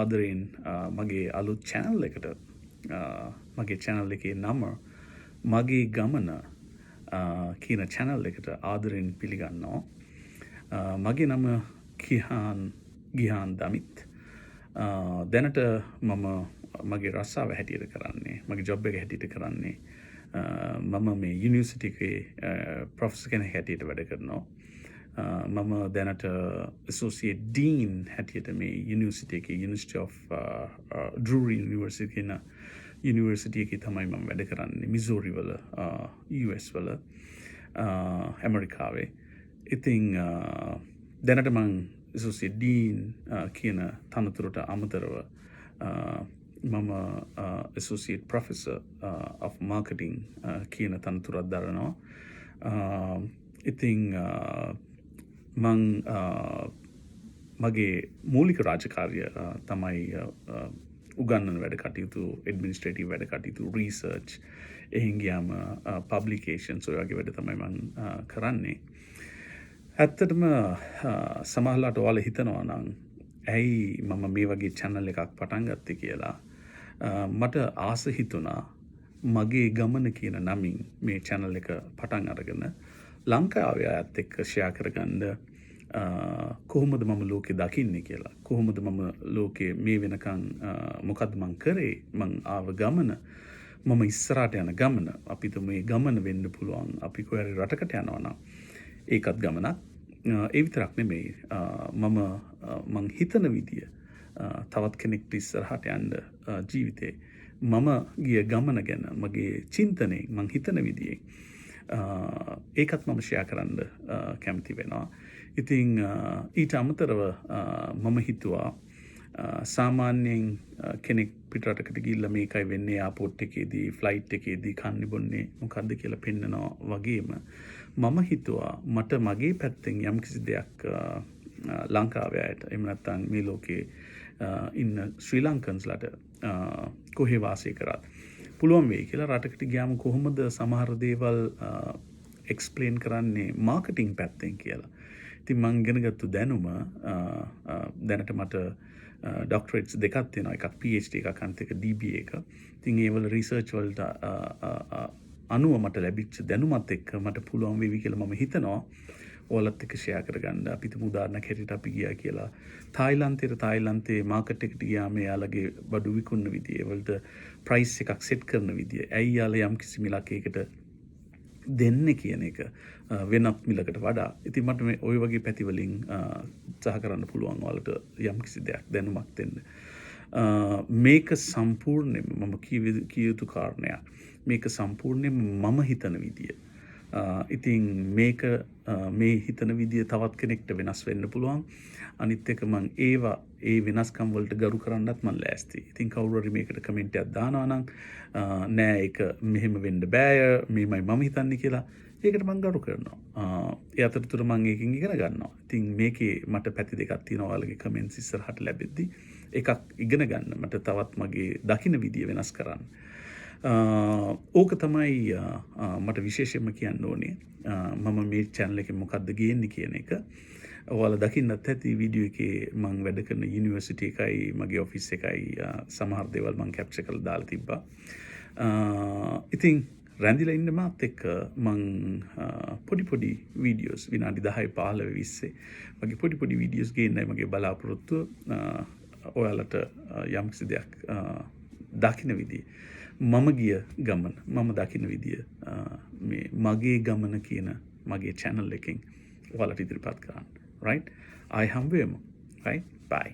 ආදරයෙන් මගේ අලුත් channel එකට මගේ channel එකේ නම මගේ ගමන කියන channel එකට ආදරයෙන් පිළිගන්නවා. මගේ නම ගිහාන් දමිත්. දැනට මම මගේ රස්සාව හැටියට කරන්නේ මගේ ජොබ් එක හැටියට කරන්නේ මම මේ යුනිවර්සිටි එකේ ප්‍රොෆෙසර් කෙනෙක් හැටියට වැඩ කරනවා. මම දැනට associate dean හැටියට මේ යුනිවර්සිටි එකේ University of Drury University කියන යුනිවර්සිටි එකේ තමයි මම වැඩ කරන්නේ මිසෝරි වල US වල ඇමරිකාවේ. ඉතින් දැනට මම associate dean කියන තනතුරට අමතරව මම associate professor of marketing කියන තනතුරක් දරනවා. ඉතින් මං මගේ මූලික රාජකාරිය තමයි උගන්නන වැඩ කටයුතු administrative වැඩ කටයුතු research එහෙන් ගියාම publications ඔය වගේ වැඩ තමයි මං කරන්නේ. ඇත්තටම සමහරවිට ඔයාලා හිතනවා නම් ඇයි මම මේ වගේ channel එකක් පටන් ගත්තේ කියලා. මට ආස හිතුණා මගේ ගමන කියන නමින් මේ channel එක පටන් අරගෙන ලංකාවේ අයත් එක්ක ෂෙයා කරගන්න කොහොමද මම ලෝකේ දකින්නේ කියලා. කොහොමද මම ලෝකේ මේ වෙනකන් මොකද්ද මං කරේ මං ආව ගමන මම ඉස්සරහට යන ගමන අපිට මේ ගමන වෙන්න පුළුවන් අපි කොහේ රටකට යනවා නම් ඒකත් ගමනක්. ඒ විතරක් නෙමෙයි මං හිතන විදිය තවත් කෙනෙක්ට ඉස්සරහට යන්න ජීවිතේ මම ගිය ගමන ගැන මගේ චින්තනයේ මං හිතන විදියේ ඒකත් මම ෂෙයා කරන්න කැමති වෙනවා. ඉතින් ඊට අමතරව මම හිතුවා සාමාන්‍යයෙන් කෙනෙක් පිටරටකට ගිහිල්ලා මේකයි වෙන්නේ එයාපෝට් එකේදී ෆ්ලයිට් එකේදී කන්නේ බොන්නේ මොකද්ද කියලා පෙන්නනවා වගේම මම හිතුවා මට මගේ පැත්තෙන් යම්කිසි දෙයක් ලංකාවේ අයට එහෙම නැත්නම් මේ ලෝකේ ඉන්න ශ්‍රී ලංකන්ස්ලාට කොහේ වාසය කරත් පුළුවන් වෙයි කියලා රටකට ගියාම කොහොමද සමහර දේවල් එක්ස්ප්ලেইন කරන්නේ මාකටිං පැත්තෙන් කියලා. ඉතින් මම ඉගෙනගත්තු දැනුම දැනට මට ඩොක්ටරේට්ස් දෙකක් තියෙනවා. එකක් PhD එකක් අනිත් එක DBA එක. ඉතින් ඒ වල රිසර්ච් වලට අනුව මට ලැබිච්ච දැනුමත් එක්ක මට පුළුවන් වෙවි කියලා මම හිතනවා. ඔයාලත් එක්ක ෂෙයා කරගන්න. අපි තුමු උදාහරණයක් හැටියට අපි ගියා කියලා තායිලන්තේ මාකට් එකට ගියාම එයාලගේ බඩු විකුණන විදිය, ඒවලට ප්‍රයිස් එකක් සෙට් කරන විදිය, ඇයි යාලා යම් කිසි මිලක් ඒකට දෙන්නේ කියන එක වෙනත් මිලකට වඩා. ඉතින් මට මේ ওই වගේ පැති වලින් උත්සාහ කරන්න පුළුවන් ඔයාලට යම් කිසි දෙයක් දැනුමක් දෙන්න. මේක සම්පූර්ණයෙන්ම මම කිය යුතු කාරණයක්. මේක සම්පූර්ණයෙන්ම මම හිතන විදිය. ඉතින් මේක මේ හිතන විදිය තවත් කෙනෙක්ට වෙනස් වෙන්න පුළුවන්. අනිත් එක මං ඒ වෙනස්කම් වලට ගරු කරන්නත් මං ලෑස්ති. ඉතින් කවුරු හරි මේකට කමෙන්ට් එකක් දානවා නම් නෑ ඒක මෙහෙම වෙන්න බෑ මේමයි මම හිතන්නේ කියලා ඒකට මං ගරු කරනවා. ඒ අතරතුර මං ඒකෙන් ඉගෙන ගන්නවා. ඉතින් මේකේ මට පැති දෙකක් තියෙනවා ඔයාලගේ කමෙන්ට්ස් ඉස්සරහට ලැබෙද්දි. එකක් ඉගෙන ගන්න මට තවත් මගේ දකින්න විදිය වෙනස් කරන්න. ඕක තමයි මට විශේෂයෙන්ම කියන්න ඕනේ. මම මේ channel එකේ මොකද්ද ගේන්නේ කියන එක. ඔයාලා දකින්නත් ඇති වීඩියෝ එකේ මම වැඩ කරන යුනිවර්සිටි එකයි මගේ ඔෆිස් එකයි සමහර දේවල් මම කැප්චර් කරලා දාලා තිබ්බා. ඉතින් රැඳිලා ඉන්න මාත් එක්ක මම පොඩි වීඩියෝස් විනාඩි 10 15 20 මගේ පොඩි වීඩියෝස් ගේන්නයි මගේ බලාපොරොත්තුව. ඔයාලට යම්කිසි දෙයක් දකින්න විදිය මම ගිය ගමන මම දකින්න විදිය මේ මගේ ගමන කියන මගේ channel එකෙන් ඔයාලට ඉදිරිපත් කරන්න. right? I හම්බෙමු. right? bye.